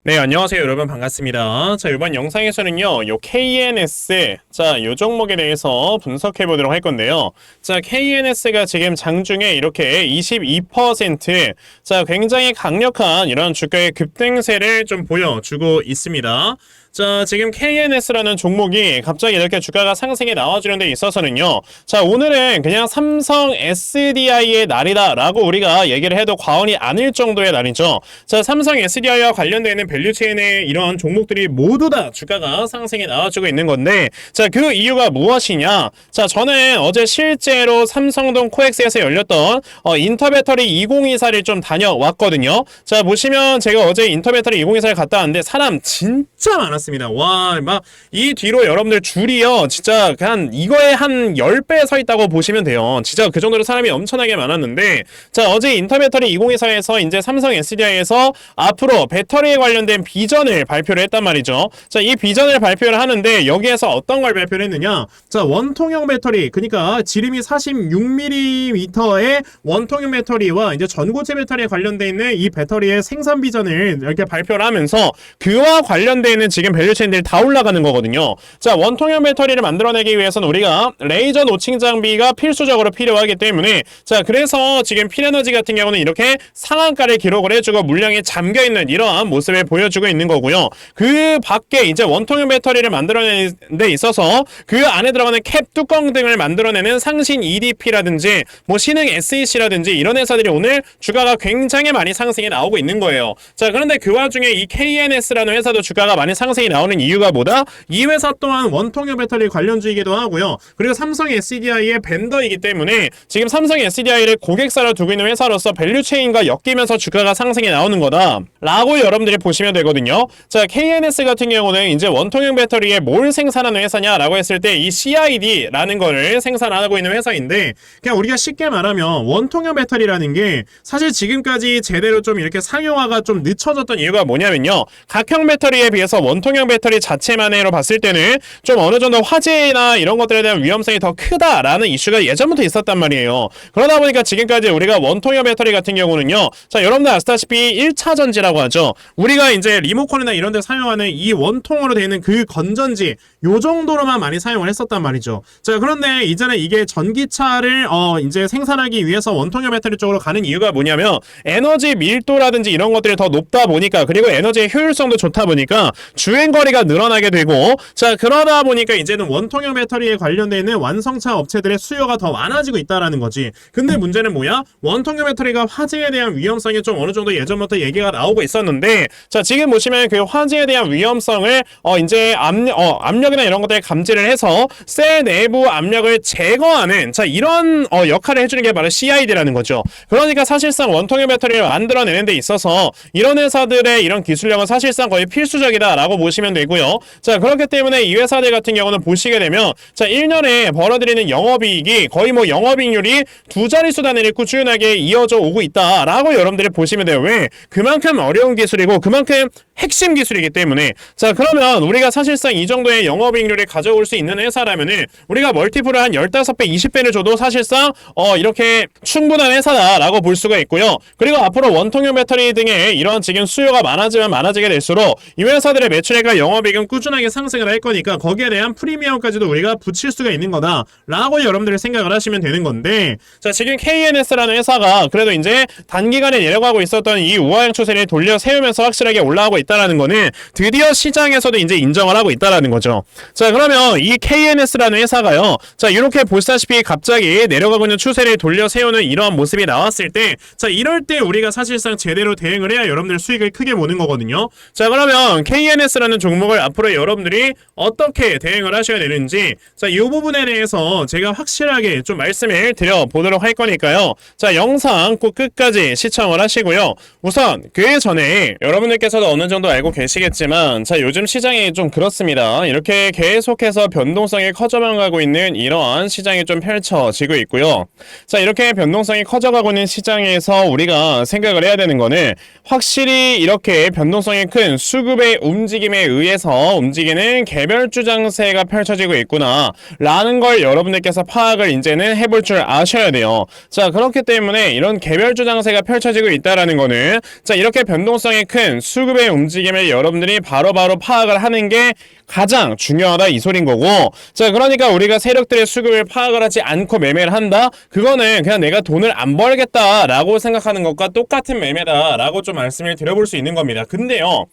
네, 안녕하세요, 여러분. 반갑습니다. 자, 이번 영상에서는요, 요 KNS, 자, 요 종목에 대해서 분석해 보도록 할 건데요. 자, KNS가 지금 장중에 이렇게 22%, 자, 굉장히 강력한 이런 주가의 급등세를 좀 보여주고 있습니다. 자, 지금 KNS라는 종목이 갑자기 이렇게 주가가 상승에 나와주는 데 있어서는요. 자, 오늘은 그냥 삼성 SDI의 날이다라고 우리가 얘기를 해도 과언이 아닐 정도의 날이죠. 자, 삼성 SDI와 관련되는 밸류체인의 이런 종목들이 모두 다 주가가 상승에 나와주고 있는 건데, 자, 그 이유가 무엇이냐? 자, 저는 어제 실제로 삼성동 코엑스에서 열렸던 인터배터리 2024를 좀 다녀왔거든요. 자, 보시면 제가 어제 인터배터리 2024를 갔다 왔는데 사람 진짜 많았어요. 와, 막 이 뒤로 여러분들 줄이요, 진짜 이거에 한 10배 서 있다고 보시면 돼요. 진짜 그 정도로 사람이 엄청나게 많았는데, 자, 어제 인터배터리 2024에서 이제 삼성 SDI에서 앞으로 배터리에 관련된 비전을 발표를 했단 말이죠. 자, 이 비전을 발표를 하는데 여기에서 어떤 걸 발표를 했느냐? 자, 원통형 배터리, 그러니까 지름이 46mm의 원통형 배터리와 이제 전고체 배터리에 관련돼 있는 이 배터리의 생산 비전을 이렇게 발표를 하면서 그와 관련돼 있는 지금 밸류체인들이 다 올라가는 거거든요. 자, 원통형 배터리를 만들어내기 위해서는 우리가 레이저 노칭 장비가 필수적으로 필요하기 때문에, 자, 그래서 지금 필에너지 같은 경우는 이렇게 상한가를 기록을 해주고 물량에 잠겨있는 이러한 모습을 보여주고 있는 거고요. 그 밖에 이제 원통형 배터리를 만들어내는 데 있어서 그 안에 들어가는 캡 뚜껑 등을 만들어내는 상신 EDP라든지 뭐 신흥 SEC라든지 이런 회사들이 오늘 주가가 굉장히 많이 상승이 나오고 있는 거예요. 자, 그런데 그 와중에 이 KNS라는 회사도 주가가 많이 상승이 나오는 이유가 뭐다? 이 회사 또한 원통형 배터리 관련주이기도 하고요. 그리고 삼성 SDI의 벤더이기 때문에 지금 삼성 SDI를 고객사로 두고 있는 회사로서 밸류체인과 엮이면서 주가가 상승이 나오는 거다 라고 여러분들이 보시면 되거든요. 자, KNS 같은 경우는 이제 원통형 배터리에 뭘 생산하는 회사냐라고 했을 때 이 CID라는 거를 생산하고 있는 회사인데, 그냥 우리가 쉽게 말하면 원통형 배터리라는 게 사실 지금까지 제대로 좀 이렇게 상용화가 좀 늦춰졌던 이유가 뭐냐면요, 각형 배터리에 비해서 원통형 배터리 자체만으로 봤을 때는 좀 어느 정도 화재나 이런 것들에 대한 위험성이 더 크다라는 이슈가 예전부터 있었단 말이에요. 그러다 보니까 지금까지 우리가 원통형 배터리 같은 경우는요, 자, 여러분들 아시다시피 1차 전지라고 하죠. 우리가 이제 리모컨이나 이런 데 사용하는 이 원통으로 되어 있는 그 건전지, 요 정도로만 많이 사용을 했었단 말이죠. 자, 그런데 이제는 이게 전기차를 이제 생산하기 위해서 원통형 배터리 쪽으로 가는 이유가 뭐냐면 에너지 밀도라든지 이런 것들이 더 높다 보니까, 그리고 에너지의 효율성도 좋다 보니까 주행거리가 늘어나게 되고, 자, 그러다 보니까 이제는 원통형 배터리에 관련되어 있는 완성차 업체들의 수요가 더 많아지고 있다라는 거지. 근데 문제는 뭐야? 원통형 배터리가 화재에 대한 위험성이 좀 어느 정도 예전부터 얘기가 나오고 있었는데, 자, 지금 보시면 그 화재에 대한 위험성을 이제 압력이나 이런 것들을 감지를 해서 셀 내부 압력을 제거하는, 자, 이런 역할을 해주는 게 바로 CID라는 거죠. 그러니까 사실상 원통형 배터리를 만들어내는 데 있어서 이런 회사들의 이런 기술력은 사실상 거의 필수적이다라고 보시면 되고요. 자, 그렇기 때문에 이 회사들 같은 경우는 보시게 되면, 자, 1년에 벌어들이는 영업이익이 거의 뭐 영업이익률이 두 자릿수 단위를 꾸준하게 이어져 오고 있다라고 여러분들이 보시면 돼요. 왜? 그만큼 어려운 기술이고 그만큼 핵심 기술이기 때문에. 자, 그러면 우리가 사실상 이 정도의 영업이익률을 가져올 수 있는 회사라면은 우리가 멀티플을 한 15배, 20배를 줘도 사실상 이렇게 충분한 회사다라고 볼 수가 있고요. 그리고 앞으로 원통형 배터리 등의 이런 지금 수요가 많아지면 많아지게 될수록 이 회사들의 매출액과 영업이익은 꾸준하게 상승을 할 거니까 거기에 대한 프리미엄까지도 우리가 붙일 수가 있는 거다 라고 여러분들이 생각을 하시면 되는 건데, 자, 지금 KNS라는 회사가 그래도 이제 단기간에 내려가고 있었던 이 우하향 추세를 돌려 세우면서 확실하게 올라가고 있다라는 거는 드디어 시장에서도 이제 인정을 하고 있다라는 거죠. 자, 그러면 이 KNS라는 회사가요, 자, 이렇게 보시다시피 갑자기 내려가고 있는 추세를 돌려 세우는 이러한 모습이 나왔을 때, 자, 이럴 때 우리가 사실상 제대로 대응을 해야 여러분들 수익을 크게 보는 거거든요. 자, 그러면 KNS라는 종목을 앞으로 여러분들이 어떻게 대응을 하셔야 되는지, 자, 이 부분에 대해서 제가 확실하게 좀 말씀을 드려보도록 할 거니까요. 자, 영상 꼭 끝까지 시청을 하시고요. 우선 그 전에 여러분들께서도 어느 정도 알고 계시겠지만, 자, 요즘 시장이 좀 그렇습니다. 이렇게 계속해서 변동성이 커져만 가고 있는 이러한 시장이 좀 펼쳐지고 있고요. 자, 이렇게 변동성이 커져가고 있는 시장에서 우리가 생각을 해야 되는 거는, 확실히 이렇게 변동성이 큰 수급의 움직임 움직임에 의해서 움직이는 개별주 장세가 펼쳐지고 있구나 라는 걸 여러분들께서 파악을 이제는 해볼 줄 아셔야 돼요. 자, 그렇기 때문에 이런 개별주 장세가 펼쳐지고 있다라는 거는 자, 이렇게 변동성이 큰 수급의 움직임을 여러분들이 바로바로 파악을 하는 게 가장 중요하다 이 소린 거고, 자, 그러니까 우리가 세력들의 수급을 파악을 하지 않고 매매를 한다? 그거는 그냥 내가 돈을 안 벌겠다라고 생각하는 것과 똑같은 매매다라고 좀 말씀을 드려볼 수 있는 겁니다. 근데요,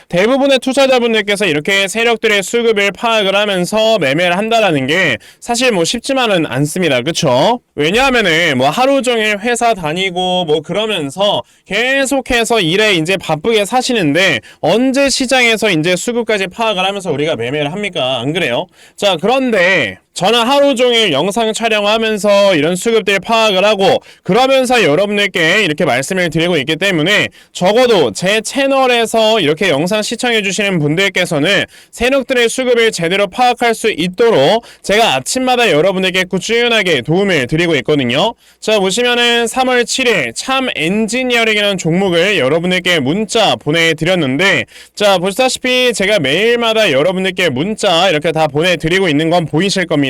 대부분의 투자자분들께서 이렇게 세력들의 수급을 파악을 하면서 매매를 한다라는 게 사실 뭐 쉽지만은 않습니다. 그쵸? 왜냐하면은 뭐 하루 종일 회사 다니고 뭐 그러면서 계속해서 일에 이제 바쁘게 사시는데 언제 시장에서 이제 수급까지 파악을 하면서 우리가 매매를 합니까? 안 그래요? 자, 그런데 저는 하루 종일 영상 촬영하면서 이런 수급들 파악을 하고 그러면서 여러분들께 이렇게 말씀을 드리고 있기 때문에 적어도 제 채널에서 이렇게 영상 시청해 주시는 분들께서는 세력들의 수급을 제대로 파악할 수 있도록 제가 아침마다 여러분들께 꾸준하게 도움을 드리고 있거든요. 자, 보시면은 3월 7일 참 엔지니어링이라는 종목을 여러분들께 문자 보내드렸는데, 자, 보시다시피 제가 매일마다 여러분들께 문자 이렇게 다 보내드리고 있는 건 보이실 겁니다.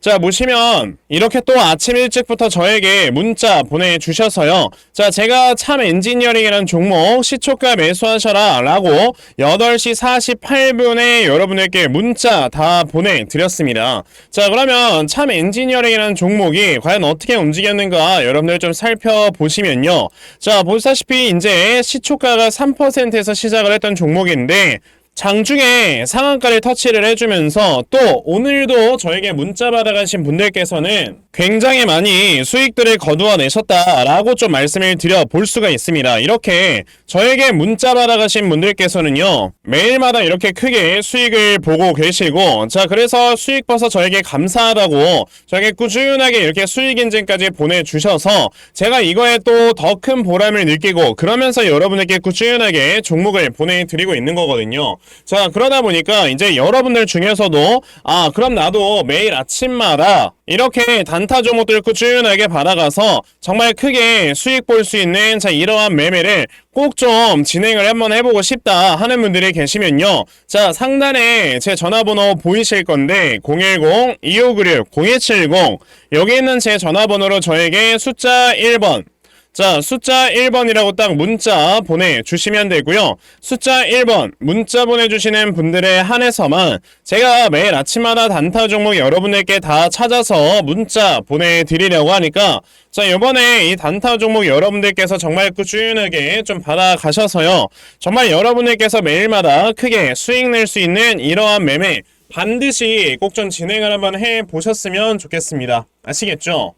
자, 보시면 이렇게 또 아침 일찍부터 저에게 문자 보내주셔서요, 자, 제가 참 엔지니어링이라는 종목 시초가 매수하셔라 라고 8시 48분에 여러분들께 문자 다 보내드렸습니다. 자, 그러면 참 엔지니어링이라는 종목이 과연 어떻게 움직였는가 여러분들 좀 살펴보시면요, 자, 보시다시피 이제 시초가가 3%에서 시작을 했던 종목인데 장중에 상한가를 터치를 해주면서 또 오늘도 저에게 문자 받아가신 분들께서는 굉장히 많이 수익들을 거두어내셨다라고 좀 말씀을 드려볼 수가 있습니다. 이렇게 저에게 문자 받아가신 분들께서는요, 매일마다 이렇게 크게 수익을 보고 계시고, 자, 그래서 수익 봐서 저에게 감사하다고 저에게 꾸준하게 이렇게 수익 인증까지 보내주셔서 제가 이거에 또 더 큰 보람을 느끼고 그러면서 여러분에게 꾸준하게 종목을 보내드리고 있는 거거든요. 자, 그러다 보니까 이제 여러분들 중에서도 그럼 나도 매일 아침마다 이렇게 단타 종목들 꾸준하게 받아가서 정말 크게 수익 볼 수 있는 자, 이러한 매매를 꼭 좀 진행을 한번 해보고 싶다 하는 분들이 계시면요, 자, 상단에 제 전화번호 보이실 건데 010-2596-0270 여기 있는 제 전화번호로 저에게 숫자 1번, 자, 숫자 1번이라고 딱 문자 보내주시면 되고요. 숫자 1번 문자 보내주시는 분들에 한해서만 제가 매일 아침마다 단타 종목 여러분들께 다 찾아서 문자 보내드리려고 하니까, 자, 요번에 이 단타 종목 여러분들께서 정말 꾸준하게 좀 받아가셔서요, 정말 여러분들께서 매일마다 크게 수익 낼 수 있는 이러한 매매 반드시 꼭 좀 진행을 한번 해보셨으면 좋겠습니다. 아시겠죠?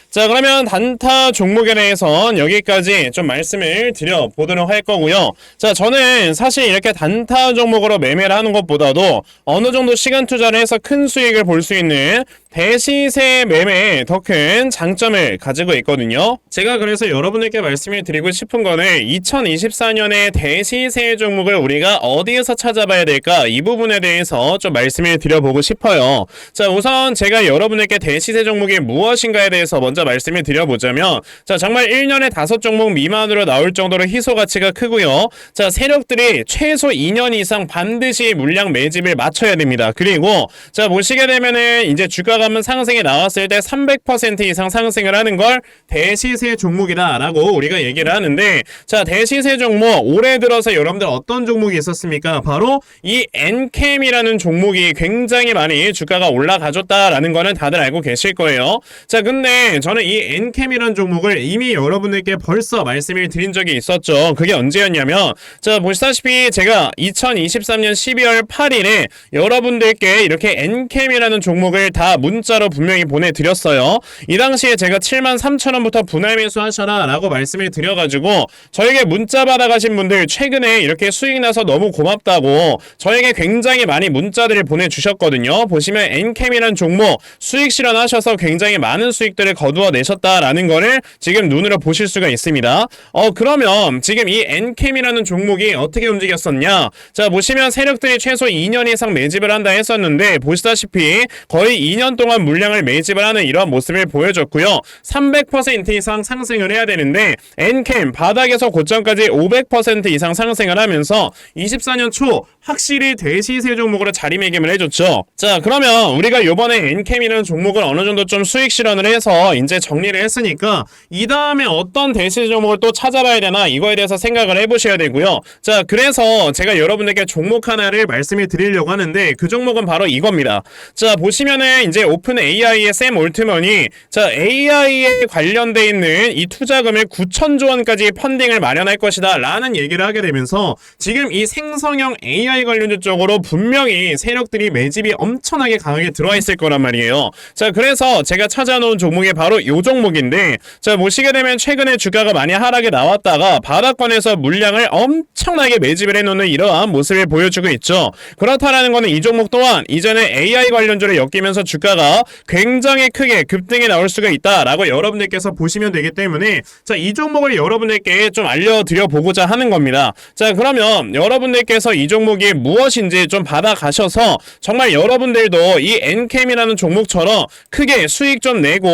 자, 그러면 단타 종목에 대해선 여기까지 좀 말씀을 드려보도록 할 거고요. 자, 저는 사실 이렇게 단타 종목으로 매매를 하는 것보다도 어느 정도 시간 투자를 해서 큰 수익을 볼 수 있는 대시세 매매에 더 큰 장점을 가지고 있거든요. 제가 그래서 여러분들께 말씀을 드리고 싶은 거는 2024년에 대시세 종목을 우리가 어디에서 찾아봐야 될까, 이 부분에 대해서 좀 말씀을 드려보고 싶어요. 자, 우선 제가 여러분들께 대시세 종목이 무엇인가에 대해서 먼저 말씀을 드려보자면, 자, 정말 1년에 5종목 미만으로 나올 정도로 희소 가치가 크고요. 자, 세력들이 최소 2년 이상 반드시 물량 매집을 맞춰야 됩니다. 그리고 자, 보시게 되면은 이제 주가가 한번 상승이 나왔을 때 300% 이상 상승을 하는 걸 대시세 종목이다라고 우리가 얘기를 하는데, 자, 대시세 종목 올해 들어서 여러분들 어떤 종목이 있었습니까? 바로 이 엔캠이라는 종목이 굉장히 많이 주가가 올라가줬다라는 거는 다들 알고 계실 거예요. 자, 근데 저는 이 엔캠이라는 종목을 이미 여러분들께 벌써 말씀을 드린 적이 있었죠. 그게 언제였냐면, 자, 보시다시피 제가 2023년 12월 8일에 여러분들께 이렇게 엔캠이라는 종목을 다 문자로 분명히 보내드렸어요. 이 당시에 제가 73,000원부터 분할 매수하셔라 라고 말씀을 드려가지고 저에게 문자 받아가신 분들 최근에 이렇게 수익 나서 너무 고맙다고 저에게 굉장히 많이 문자들을 보내주셨거든요. 보시면 엔캠이라는 종목 수익 실현하셔서 굉장히 많은 수익들을 거두 거두어내셨다라는 거를 지금 눈으로 보실 수가 있습니다. 그러면 지금 이 엔캠이라는 종목이 어떻게 움직였었냐? 자, 보시면 세력들이 최소 2년 이상 매집을 한다 했었는데 보시다시피 거의 2년 동안 물량을 매집을 하는 이런 모습을 보여줬고요. 300% 이상 상승을 해야 되는데 엔캠 바닥에서 고점까지 500% 이상 상승을 하면서 24년 초 확실히 대시세 종목으로 자리매김을 해줬죠. 자, 그러면 우리가 요번에 엔캠이라는 종목을 어느 정도 좀 수익 실현을 해서 이제 정리를 했으니까 이 다음에 어떤 대시세 종목을 또 찾아봐야 되나 이거에 대해서 생각을 해보셔야 되고요. 자, 그래서 제가 여러분들께 종목 하나를 말씀을 드리려고 하는데 그 종목은 바로 이겁니다. 자, 보시면은 이제 오픈 AI의 샘 올트먼이 자, AI에 관련돼 있는 이 투자금을 9천조 원까지 펀딩을 마련할 것이다 라는 얘기를 하게 되면서 지금 이 생성형 AI 관련주 쪽으로 분명히 세력들이 매집이 엄청나게 강하게 들어와 있을 거란 말이에요. 자, 그래서 제가 찾아놓은 종목이 바로 이 종목인데 자, 보시게 되면 최근에 주가가 많이 하락에 나왔다가 바닥권에서 물량을 엄청나게 매집을 해놓는 이러한 모습을 보여주고 있죠. 그렇다라는 거는 이 종목 또한 이전에 AI 관련주를 엮이면서 주가가 굉장히 크게 급등이 나올 수가 있다라고 여러분들께서 보시면 되기 때문에 자, 이 종목을 여러분들께 좀 알려드려 보고자 하는 겁니다. 자, 그러면 여러분들께서 이 종목이 무엇인지 좀 받아가셔서 정말 여러분들도 이 엔캠이라는 종목처럼 크게 수익 좀 내고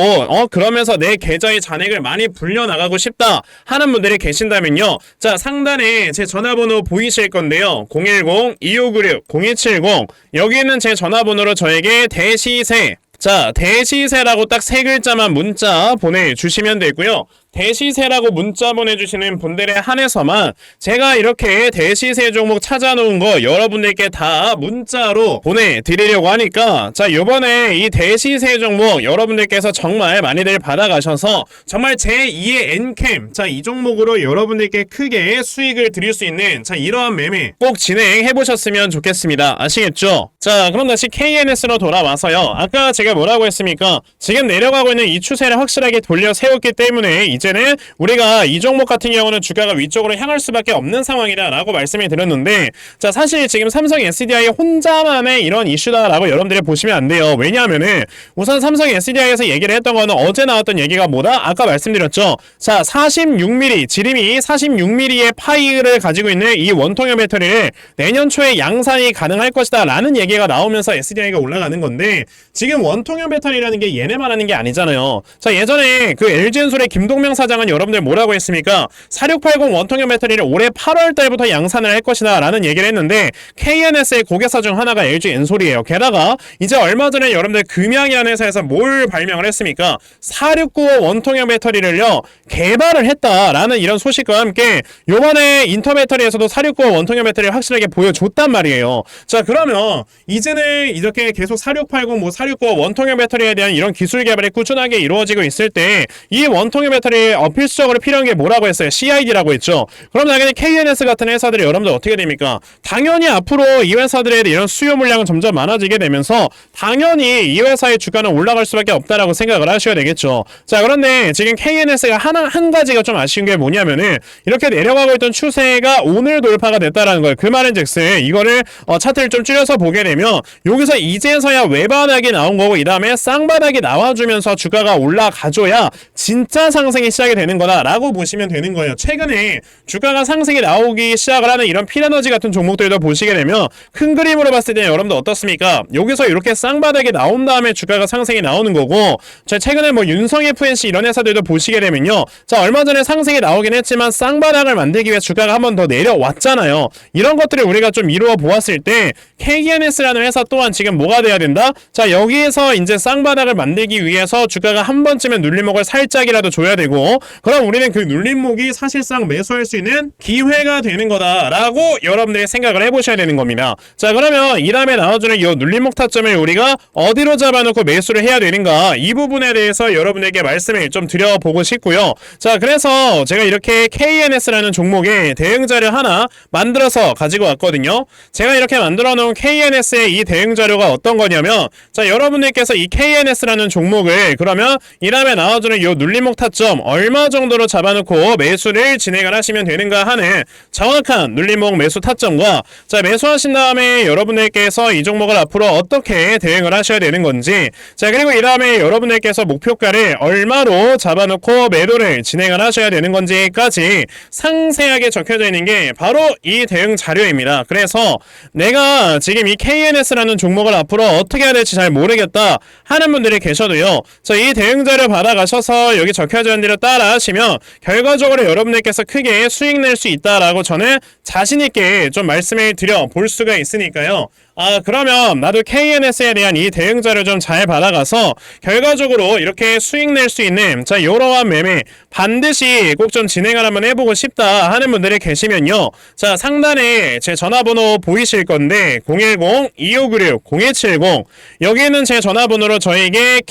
그러면서 내 계좌의 잔액을 많이 불려나가고 싶다 하는 분들이 계신다면요. 자, 상단에 제 전화번호 보이실 건데요. 010-2596-0270 여기 있는 제 전화번호로 저에게 대시세 자, 대시세라고 딱 세 글자만 문자 보내주시면 되고요. 대시세라고 문자 보내주시는 분들에 한해서만 제가 이렇게 대시세 종목 찾아놓은 거 여러분들께 다 문자로 보내드리려고 하니까 자, 요번에 이 대시세 종목 여러분들께서 정말 많이들 받아가셔서 정말 제2의 엔캠 자, 이 종목으로 여러분들께 크게 수익을 드릴 수 있는 자, 이러한 매매 꼭 진행해보셨으면 좋겠습니다. 아시겠죠? 자, 그럼 다시 KNS로 돌아와서요. 아까 제가 뭐라고 했습니까? 지금 내려가고 있는 이 추세를 확실하게 돌려 세웠기 때문에 이제는 우리가 이 종목 같은 경우는 주가가 위쪽으로 향할 수밖에 없는 상황이다 라고 말씀을 드렸는데 자, 사실 지금 삼성 SDI 혼자만의 이런 이슈다라고 여러분들이 보시면 안 돼요. 왜냐하면은 우선 삼성 SDI에서 얘기를 했던 거는 어제 나왔던 얘기가 뭐다? 아까 말씀드렸죠. 자, 46mm 지름이 46mm의 파이를 가지고 있는 이 원통형 배터리를 내년 초에 양산이 가능할 것이다 라는 얘기가 나오면서 SDI가 올라가는 건데 지금 원통형 배터리라는 게 얘네만 하는 게 아니잖아요. 자, 예전에 그 LG엔솔의 김동명 사장은 여러분들 뭐라고 했습니까? 4680 원통형 배터리를 올해 8월 달부터 양산을 할 것이다 라는 얘기를 했는데 KNS의 고객사 중 하나가 LG엔솔이에요. 게다가 이제 얼마 전에 여러분들 금양이라는 회사에서 뭘 발명을 했습니까? 4695 원통형 배터리를요 개발을 했다라는 이런 소식과 함께 요번에 인터 배터리에서도 4695 원통형 배터리를 확실하게 보여줬단 말이에요. 자, 그러면 이제는 이렇게 계속 4680 뭐 4695 원통형 배터리에 대한 이런 기술 개발이 꾸준하게 이루어지고 있을 때 이 원통형 배터리 필수적으로 필요한 게 뭐라고 했어요? CID라고 했죠. 그럼 당연히 KNS 같은 회사들이 여러분들 어떻게 됩니까? 당연히 앞으로 이 회사들에 대한 이런 수요 물량은 점점 많아지게 되면서 당연히 이 회사의 주가는 올라갈 수밖에 없다라고 생각을 하셔야 되겠죠. 자, 그런데 지금 KNS가 한 가지가 좀 아쉬운 게 뭐냐면은 이렇게 내려가고 있던 추세가 오늘 돌파가 됐다라는 거예요. 그 말인즉슨 이거를 차트를 좀 줄여서 보게 되면 여기서 이제서야 외바닥이 나온 거고 이 다음에 쌍바닥이 나와주면서 주가가 올라가줘야 진짜 상승이 시작이 되는 거다라고 보시면 되는 거예요. 최근에 주가가 상승이 나오기 시작을 하는 이런 필에너지 같은 종목들도 보시게 되면 큰 그림으로 봤을 때 여러분들 어떻습니까? 여기서 이렇게 쌍바닥이 나온 다음에 주가가 상승이 나오는 거고 자, 최근에 뭐 윤성 FNC 이런 회사들도 보시게 되면요. 자, 얼마 전에 상승이 나오긴 했지만 쌍바닥을 만들기 위해 주가가 한 번 더 내려왔잖아요. 이런 것들을 우리가 좀 이루어 보았을 때 KNS라는 회사 또한 지금 뭐가 돼야 된다? 자, 여기에서 이제 쌍바닥을 만들기 위해서 주가가 한 번쯤은 눌림목을 살짝이라도 줘야 되고 그럼 우리는 그 눌림목이 사실상 매수할 수 있는 기회가 되는 거다라고 여러분들이 생각을 해보셔야 되는 겁니다. 자, 그러면 이 다음에 나와주는 이 눌림목 타점을 우리가 어디로 잡아놓고 매수를 해야 되는가 이 부분에 대해서 여러분에게 말씀을 좀 드려보고 싶고요. 자, 그래서 제가 이렇게 KNS라는 종목의 대응자료 하나 만들어서 가지고 왔거든요. 제가 이렇게 만들어 놓은 KNS의 이 대응자료가 어떤 거냐면 자, 여러분들께서 이 KNS라는 종목을 그러면 이 다음에 나와주는 이 눌림목 타점 얼마 정도로 잡아놓고 매수를 진행을 하시면 되는가 하는 정확한 눌림목 매수 타점과 자 매수하신 다음에 여러분들께서 이 종목을 앞으로 어떻게 대응을 하셔야 되는 건지 자 그리고 이 다음에 여러분들께서 목표가를 얼마로 잡아놓고 매도를 진행을 하셔야 되는 건지까지 상세하게 적혀져 있는 게 바로 이 대응 자료입니다. 그래서 내가 지금 이 KNS라는 종목을 앞으로 어떻게 해야 될지 잘 모르겠다 하는 분들이 계셔도요. 자, 이 대응 자료 받아가셔서 여기 적혀져 있는 대로 따라 하시면 결과적으로 여러분들께서 크게 수익 낼 수 있다라고 저는 자신있게 좀 말씀을 드려 볼 수가 있으니까요. 그러면 나도 KNS에 대한 이 대응 자료 좀 잘 받아가서 결과적으로 이렇게 수익 낼 수 있는 자 이러한 매매 반드시 꼭 좀 진행을 한번 해보고 싶다 하는 분들이 계시면요. 자 상단에 제 전화번호 보이실 건데 010-2596-0170 여기는 제 전화번호로 저에게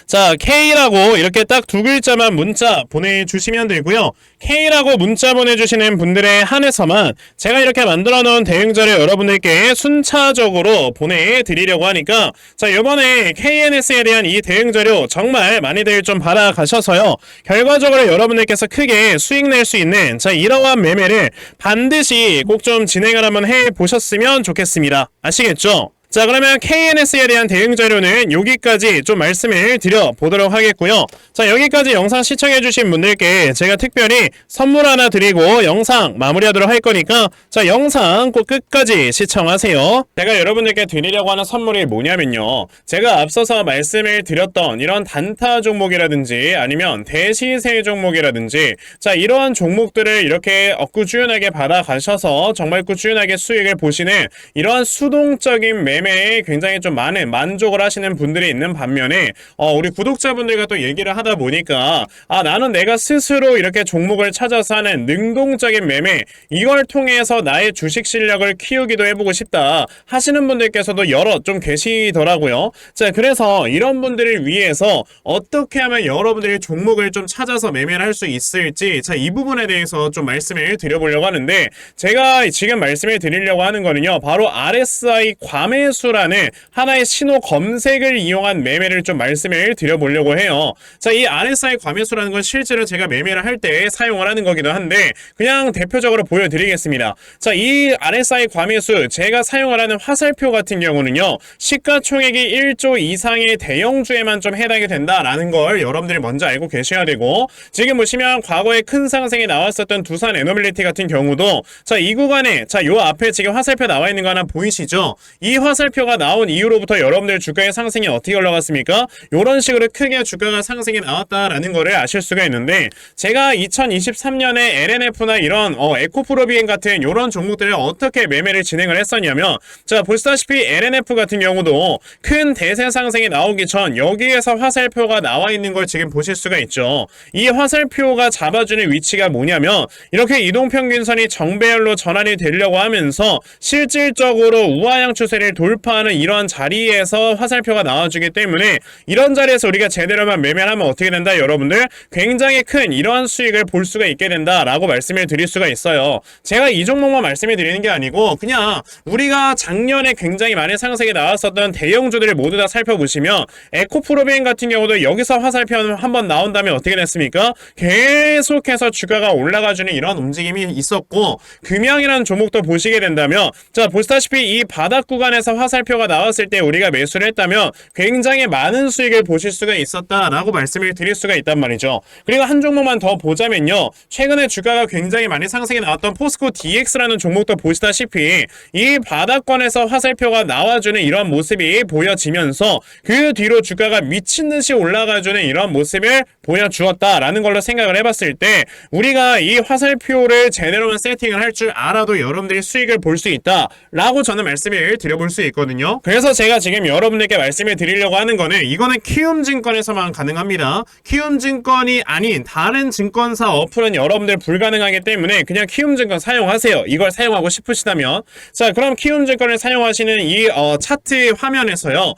자 K라고 이렇게 딱 두 글자만 문자 보내주시면 되고요. K라고 문자 보내주시는 분들에 한해서만 제가 이렇게 만들어 놓은 대응자료 여러분들께 순차적으로 보내드리려고 하니까 자 이번에 KNS에 대한 이 대응자료 정말 많이들 좀 받아가셔서요. 결과적으로 여러분들께서 크게 수익 낼 수 있는 자 이러한 매매를 반드시 꼭 좀 진행을 한번 해보셨으면 좋겠습니다. 아시겠죠? 자 그러면 KNS에 대한 대응 자료는 여기까지 좀 말씀을 드려보도록 하겠고요. 자 여기까지 영상 시청해주신 분들께 제가 특별히 선물 하나 드리고 영상 마무리하도록 할 거니까 자 영상 꼭 끝까지 시청하세요. 제가 여러분들께 드리려고 하는 선물이 뭐냐면요. 제가 앞서서 말씀을 드렸던 이런 단타 종목이라든지 아니면 대시세 종목이라든지 자 이러한 종목들을 이렇게 꾸준하게 받아가셔서 정말 꾸준하게 수익을 보시는 이러한 수동적인 매매에 굉장히 좀 많은 만족을 하시는 분들이 있는 반면에 우리 구독자분들과 또 얘기를 하다 보니까 나는 내가 스스로 이렇게 종목을 찾아서 하는 능동적인 매매 이걸 통해서 나의 주식 실력을 키우기도 해보고 싶다 하시는 분들께서도 여럿 좀 계시더라고요. 자 그래서 이런 분들을 위해서 어떻게 하면 여러분들이 종목을 좀 찾아서 매매를 할 수 있을지 자 이 부분에 대해서 좀 말씀을 드려보려고 하는데 제가 지금 말씀을 드리려고 하는 거는요 바로 RSI 과매수라는 하나의 신호 검색을 이용한 매매를 좀 말씀을 드려보려고 해요. 자, 이 RSI 과매수라는 건 실제로 제가 매매를 할 때 사용을 하는 거기도 한데 그냥 대표적으로 보여드리겠습니다. 자, 이 RSI 과매수 제가 사용을 하는 화살표 같은 경우는요 시가총액이 1조 이상의 대형주에만 좀 해당이 된다라는 걸 여러분들이 먼저 알고 계셔야 되고 지금 보시면 과거에 큰 상승이 나왔었던 두산 에너빌리티 같은 경우도 자, 이 구간에 자, 요 앞에 지금 화살표 나와 있는 거 하나 보이시죠? 이 화살표가 나온 이후로부터 여러분들 주가의 상승이 어떻게 올라갔습니까? 이런 식으로 크게 주가가 상승이 나왔다라는 거를 아실 수가 있는데 제가 2023년에 LNF나 이런 에코프로비엔 같은 이런 종목들을 어떻게 매매를 진행을 했었냐면 자 보시다시피 LNF 같은 경우도 큰 대세 상승이 나오기 전 여기에서 화살표가 나와 있는 걸 지금 보실 수가 있죠. 이 화살표가 잡아주는 위치가 뭐냐면 이렇게 이동평균선이 정배열로 전환이 되려고 하면서 실질적으로 우하향 추세를 돌파하는 이런 자리에서 화살표가 나와주기 때문에 이런 자리에서 우리가 제대로만 매매를 하면 어떻게 된다 여러분들 굉장히 큰 이러한 수익을 볼 수가 있게 된다라고 말씀을 드릴 수가 있어요. 제가 이 종목만 말씀을 드리는 게 아니고 그냥 우리가 작년에 굉장히 많이 상승이 나왔었던 대형주들을 모두 다 살펴보시면 에코프로비엔 같은 경우도 여기서 화살표 한번 나온 다음에 어떻게 됐습니까? 계속해서 주가가 올라가주는 이런 움직임이 있었고 금양이라는 종목도 보시게 된다면 자 보시다시피 이 바닥 구간에서 화살표가 나왔을 때 우리가 매수를 했다면 굉장히 많은 수익을 보실 수가 있었다라고 말씀을 드릴 수가 있단 말이죠. 그리고 한 종목만 더 보자면요 최근에 주가가 굉장히 많이 상승이 나왔던 포스코 DX라는 종목도 보시다시피 이 바닥권에서 화살표가 나와주는 이런 모습이 보여지면서 그 뒤로 주가가 미친듯이 올라가주는 이런 모습을 보여주었다라는 걸로 생각을 해봤을 때 우리가 이 화살표를 제대로만 세팅을 할 줄 알아도 여러분들이 수익을 볼 수 있다라고 저는 말씀을 드려볼 수 있거든요. 그래서 제가 지금 여러분들께 말씀을 드리려고 하는 거는 이거는 키움증권에서만 가능합니다. 키움증권이 아닌 다른 증권사 어플은 여러분들 불가능하기 때문에 그냥 키움증권 사용하세요. 이걸 사용하고 싶으시다면 자 그럼 키움증권을 사용하시는 이 차트 화면에서요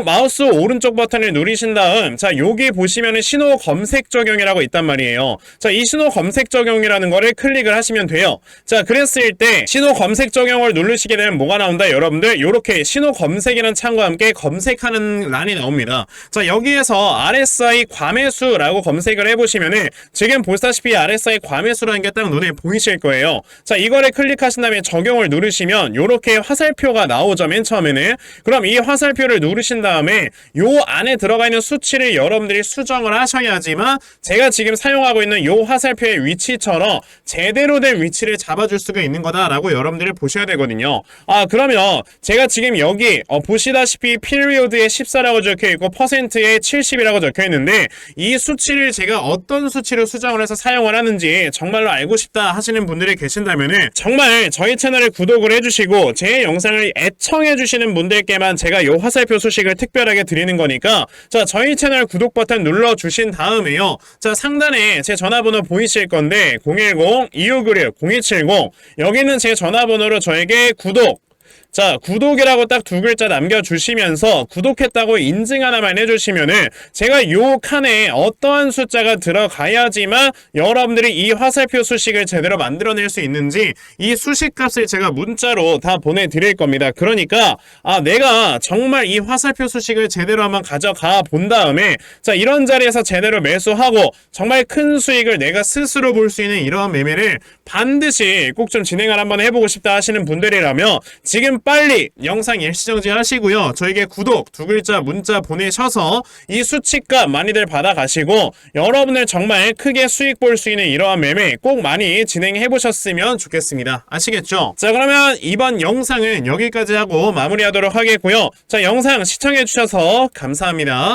마우스 오른쪽 버튼을 누르신 다음 자 여기 보시면은 신호 검색 적용이라고 있단 말이에요. 자 이 신호 검색 적용이라는 거를 클릭을 하시면 돼요. 자 그랬을 때 신호 검색 적용을 누르시게 되면 뭐가 나온다 여러분들? 요렇게 이렇게 신호 검색이라는 창과 함께 검색하는 란이 나옵니다. 자, 여기에서 RSI 과매수라고 검색을 해보시면은 지금 보시다시피 RSI 과매수라는 게 딱 눈에 보이실 거예요. 자, 이거를 클릭하신 다음에 적용을 누르시면 요렇게 화살표가 나오죠, 맨 처음에는. 그럼 이 화살표를 누르신 다음에 요 안에 들어가 있는 수치를 여러분들이 수정을 하셔야지만 제가 지금 사용하고 있는 요 화살표의 위치처럼 제대로 된 위치를 잡아줄 수가 있는 거다라고 여러분들이 보셔야 되거든요. 그러면 제가 지금 여기 보시다시피 period에 14라고 적혀있고 %에 70이라고 적혀있는데 이 수치를 제가 어떤 수치로 수정을 해서 사용을 하는지 정말로 알고 싶다 하시는 분들이 계신다면은 정말 저희 채널을 구독을 해주시고 제 영상을 애청해주시는 분들께만 제가 요 화살표 소식을 특별하게 드리는 거니까 자, 저희 채널 구독 버튼 눌러주신 다음에요. 자, 상단에 제 전화번호 보이실 건데 010-2596-0270 여기는 제 전화번호로 저에게 구독 자, 구독이라고 딱 두 글자 남겨주시면서 구독했다고 인증 하나만 해주시면은 제가 요 칸에 어떠한 숫자가 들어가야지만 여러분들이 이 화살표 수식을 제대로 만들어낼 수 있는지 이 수식 값을 제가 문자로 다 보내드릴 겁니다. 그러니까 내가 정말 이 화살표 수식을 제대로 한번 가져가 본 다음에 자, 이런 자리에서 제대로 매수하고 정말 큰 수익을 내가 스스로 볼 수 있는 이러한 매매를 반드시 꼭 좀 진행을 한번 해보고 싶다 하시는 분들이라면 지금 빨리 영상 일시정지 하시고요. 저에게 구독 두 글자 문자 보내셔서 이 수치값 많이들 받아가시고 여러분을 정말 크게 수익 볼 수 있는 이러한 매매 꼭 많이 진행해 보셨으면 좋겠습니다. 아시겠죠? 자, 그러면 이번 영상은 여기까지 하고 마무리하도록 하겠고요. 자, 영상 시청해 주셔서 감사합니다.